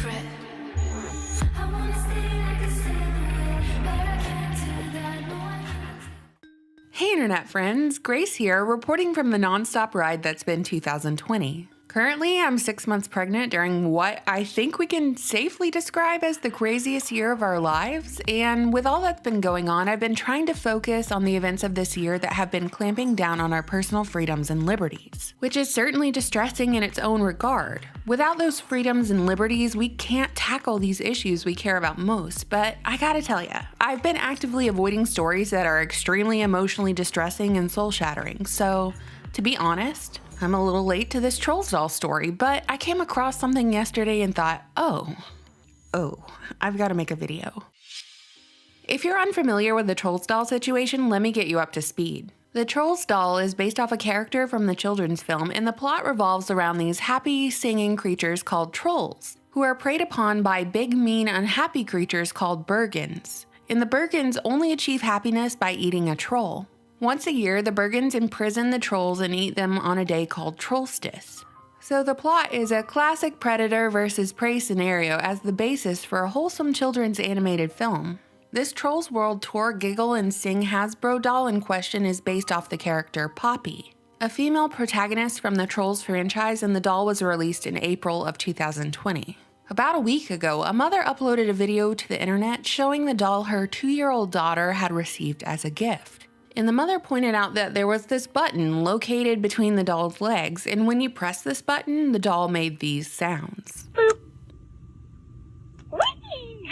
secret. I wanna stay like a silhouette, but I can't do that, no I can't. Hey internet friends, Grace here, reporting from the nonstop ride that's been 2020. Currently, I'm 6 months pregnant during what I think we can safely describe as the craziest year of our lives, and with all that's been going on, I've been trying to focus on the events of this year that have been clamping down on our personal freedoms and liberties, which is certainly distressing in its own regard. Without those freedoms and liberties, we can't tackle these issues we care about most, but I gotta tell ya, I've been actively avoiding stories that are extremely emotionally distressing and soul-shattering, so to be honest, I'm a little late to this Trolls doll story, but I came across something yesterday and thought, oh, I've got to make a video. If you're unfamiliar with the Trolls doll situation, let me get you up to speed. The Trolls doll is based off a character from the children's film, and the plot revolves around these happy, singing creatures called trolls, who are preyed upon by big, mean, unhappy creatures called Bergens. And the Bergens only achieve happiness by eating a troll. Once a year, the Bergens imprison the trolls and eat them on a day called Trollstice. So the plot is a classic predator versus prey scenario as the basis for a wholesome children's animated film. This Trolls World Tour Giggle and Sing Hasbro doll in question is based off the character Poppy, a female protagonist from the Trolls franchise, and the doll was released in April of 2020. About a week ago, a mother uploaded a video to the internet showing the doll her 2-year-old daughter had received as a gift. And the mother pointed out that there was this button located between the doll's legs, and when you press this button, the doll made these sounds. Boop. Whee!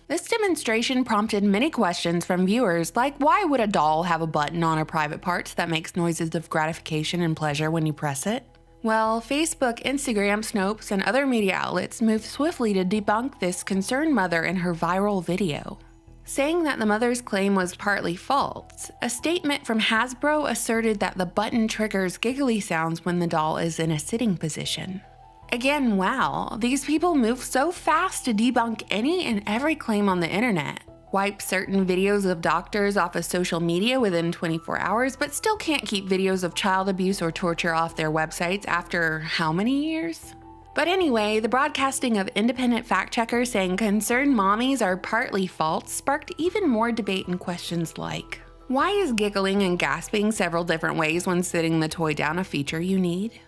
This demonstration prompted many questions from viewers, like why would a doll have a button on her private parts that makes noises of gratification and pleasure when you press it? Well, Facebook, Instagram, Snopes, and other media outlets moved swiftly to debunk this concerned mother in her viral video, saying that the mother's claim was partly false. A statement from Hasbro asserted that the button triggers giggly sounds when the doll is in a sitting position. Again, wow, these people move so fast to debunk any and every claim on the internet, wipe certain videos of doctors off of social media within 24 hours, but still can't keep videos of child abuse or torture off their websites after how many years? But anyway, the broadcasting of independent fact-checkers saying concerned mommies are partly false sparked even more debate and questions like, why is giggling and gasping several different ways when sitting the toy down a feature you need?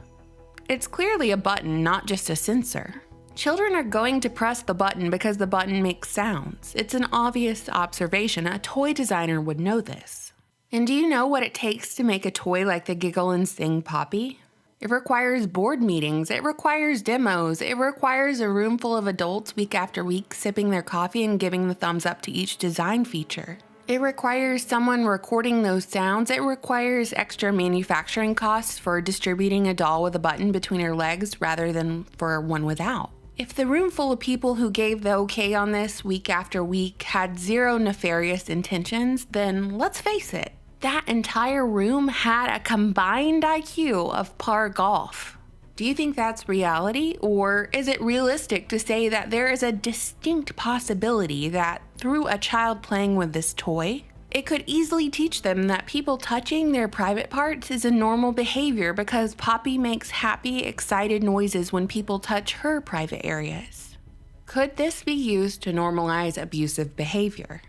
It's clearly a button, not just a sensor. Children are going to press the button because the button makes sounds. It's an obvious observation. A toy designer would know this. And do you know what it takes to make a toy like the Giggle and Sing Poppy? It requires board meetings, it requires demos, it requires a room full of adults week after week sipping their coffee and giving the thumbs up to each design feature. It requires someone recording those sounds, it requires extra manufacturing costs for distributing a doll with a button between her legs rather than for one without. If the room full of people who gave the okay on this week after week had zero nefarious intentions, then let's face it, that entire room had a combined IQ of par golf. Do you think that's reality, or is it realistic to say that there is a distinct possibility that through a child playing with this toy, it could easily teach them that people touching their private parts is a normal behavior because Poppy makes happy, excited noises when people touch her private areas? Could this be used to normalize abusive behavior?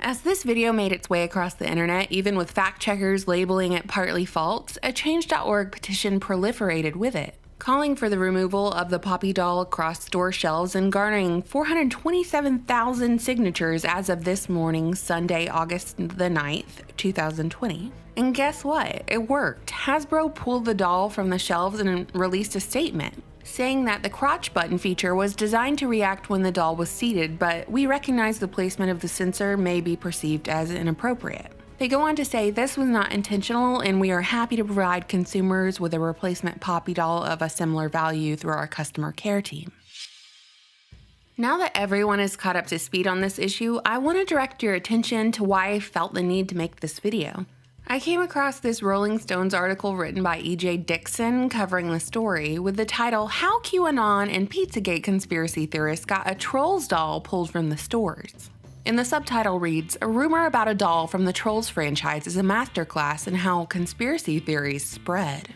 As this video made its way across the internet, even with fact-checkers labeling it partly false, a Change.org petition proliferated with it, calling for the removal of the Poppy doll across store shelves and garnering 427,000 signatures as of this morning, Sunday, August the 9th, 2020. And guess what? It worked. Hasbro pulled the doll from the shelves and released a statement, saying that the crotch button feature was designed to react when the doll was seated, but we recognize the placement of the sensor may be perceived as inappropriate. They go on to say this was not intentional and we are happy to provide consumers with a replacement Poppy doll of a similar value through our customer care team. Now that everyone is caught up to speed on this issue, I want to direct your attention to why I felt the need to make this video. I came across this Rolling Stones article written by E.J. Dixon covering the story with the title, How QAnon and Pizzagate Conspiracy Theorists Got a Trolls Doll Pulled from the Stores. And the subtitle reads, A rumor about a doll from the Trolls franchise is a masterclass in how conspiracy theories spread.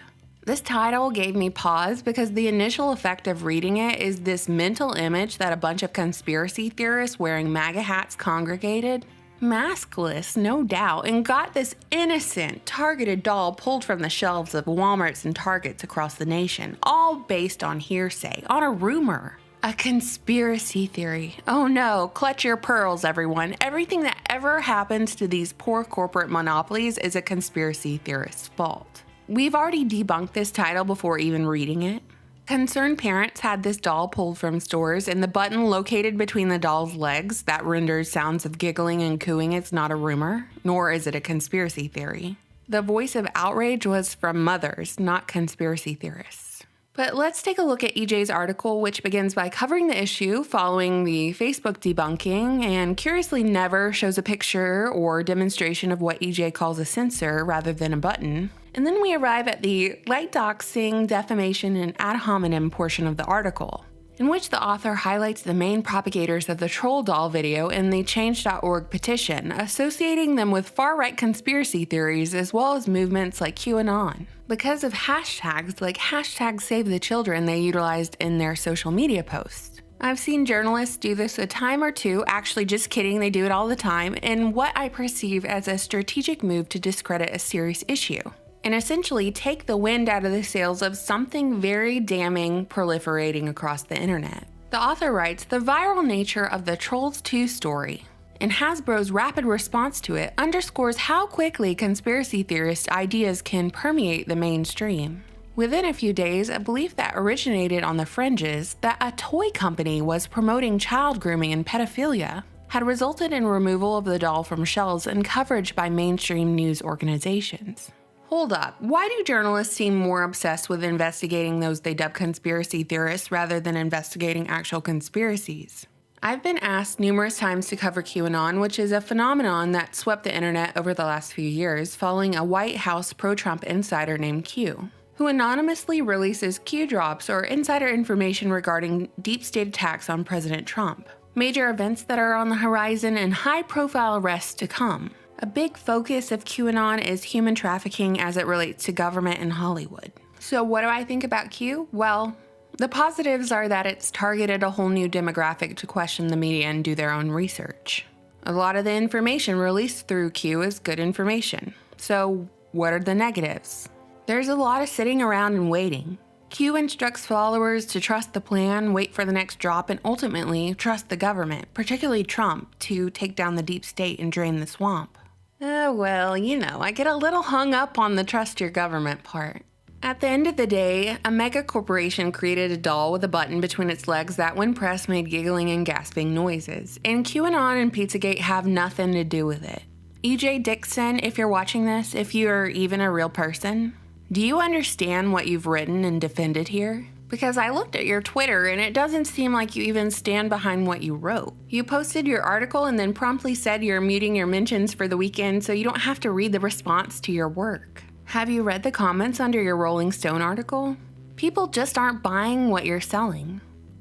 This title gave me pause because the initial effect of reading it is this mental image that a bunch of conspiracy theorists wearing MAGA hats congregated, maskless, no doubt, and got this innocent, targeted doll pulled from the shelves of Walmarts and Targets across the nation, all based on hearsay, on a rumor. A conspiracy theory. Oh no, clutch your pearls, everyone. Everything that ever happens to these poor corporate monopolies is a conspiracy theorist's fault. We've already debunked this title before even reading it. Concerned parents had this doll pulled from stores, and the button located between the doll's legs that renders sounds of giggling and cooing is not a rumor, nor is it a conspiracy theory. The voice of outrage was from mothers, not conspiracy theorists. But let's take a look at EJ's article, which begins by covering the issue following the Facebook debunking and curiously never shows a picture or demonstration of what EJ calls a sensor rather than a button. And then we arrive at the light doxing, defamation, and ad hominem portion of the article, in which the author highlights the main propagators of the troll doll video in the Change.org petition, associating them with far-right conspiracy theories as well as movements like QAnon, because of hashtags like #SaveTheChildren they utilized in their social media posts. I've seen journalists do this a time or two, actually just kidding, they do it all the time, in what I perceive as a strategic move to discredit a serious issue, and essentially take the wind out of the sails of something very damning proliferating across the internet. The author writes, the viral nature of the Trolls 2 story and Hasbro's rapid response to it underscores how quickly conspiracy theorist ideas can permeate the mainstream. Within a few days, a belief that originated on the fringes that a toy company was promoting child grooming and pedophilia had resulted in removal of the doll from shelves and coverage by mainstream news organizations. Hold up, why do journalists seem more obsessed with investigating those they dub conspiracy theorists rather than investigating actual conspiracies? I've been asked numerous times to cover QAnon, which is a phenomenon that swept the internet over the last few years following a White House pro-Trump insider named Q, who anonymously releases Q drops or insider information regarding deep state attacks on President Trump, major events that are on the horizon, and high-profile arrests to come. A big focus of QAnon is human trafficking as it relates to government and Hollywood. So what do I think about Q? Well, the positives are that it's targeted a whole new demographic to question the media and do their own research. A lot of the information released through Q is good information. So what are the negatives? There's a lot of sitting around and waiting. Q instructs followers to trust the plan, wait for the next drop, and ultimately trust the government, particularly Trump, to take down the deep state and drain the swamp. Oh, well, you know, I get a little hung up on the trust your government part. At the end of the day, a mega corporation created a doll with a button between its legs that, when pressed, made giggling and gasping noises. And QAnon and Pizzagate have nothing to do with it. EJ Dixon, if you're watching this, if you're even a real person, do you understand what you've written and defended here? Because I looked at your Twitter and it doesn't seem like you even stand behind what you wrote. You posted your article and then promptly said you're muting your mentions for the weekend so you don't have to read the response to your work. Have you read the comments under your Rolling Stone article? People just aren't buying what you're selling.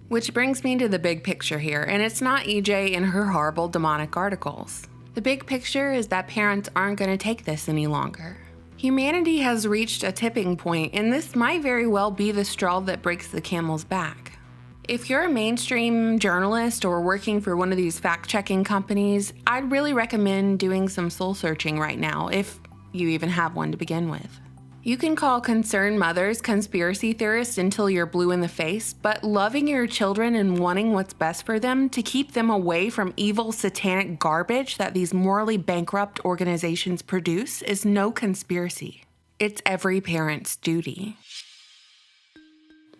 Which brings me to the big picture here, and it's not EJ and her horrible demonic articles. The big picture is that parents aren't going to take this any longer. Humanity has reached a tipping point, and this might very well be the straw that breaks the camel's back. If you're a mainstream journalist or working for one of these fact-checking companies, I'd really recommend doing some soul-searching right now, if you even have one to begin with. You can call concerned mothers conspiracy theorists until you're blue in the face, but loving your children and wanting what's best for them to keep them away from evil satanic garbage that these morally bankrupt organizations produce is no conspiracy. It's every parent's duty.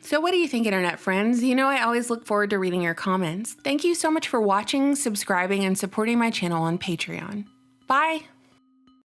So what do you think, internet friends? You know I always look forward to reading your comments. Thank you so much for watching, subscribing, and supporting my channel on Patreon. Bye!